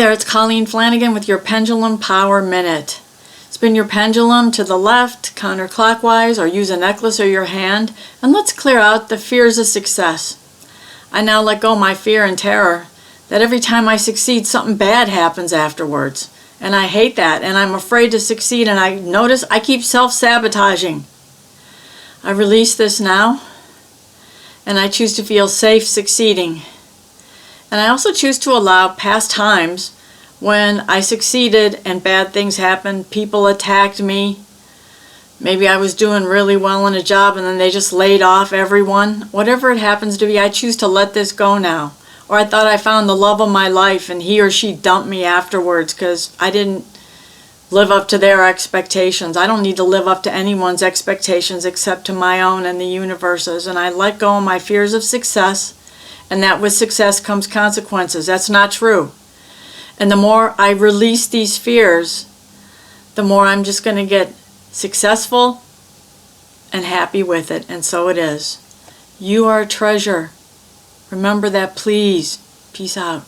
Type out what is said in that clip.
There, it's Colleen Flanagan with your Pendulum Power Minute. Spin your pendulum to the left, counterclockwise, or use a necklace or your hand, and let's clear out the fears of success. I now let go my fear and terror that every time I succeed, something bad happens afterwards. And I hate that, and I'm afraid to succeed, and I notice I keep self-sabotaging. I release this now, and I choose to feel safe succeeding. And I also choose to allow past times when I succeeded and bad things happened, people attacked me. Maybe I was doing really well in a job and then they just laid off everyone. Whatever it happens to be, I choose to let this go now. Or I thought I found the love of my life and he or she dumped me afterwards because I didn't live up to their expectations. I don't need to live up to anyone's expectations except to my own and the universe's. And I let go of my fears of success, and that with success comes consequences. That's not true. And the more I release these fears, the more I'm just going to get successful and happy with it. And so it is. You are a treasure. Remember that, please. Peace out.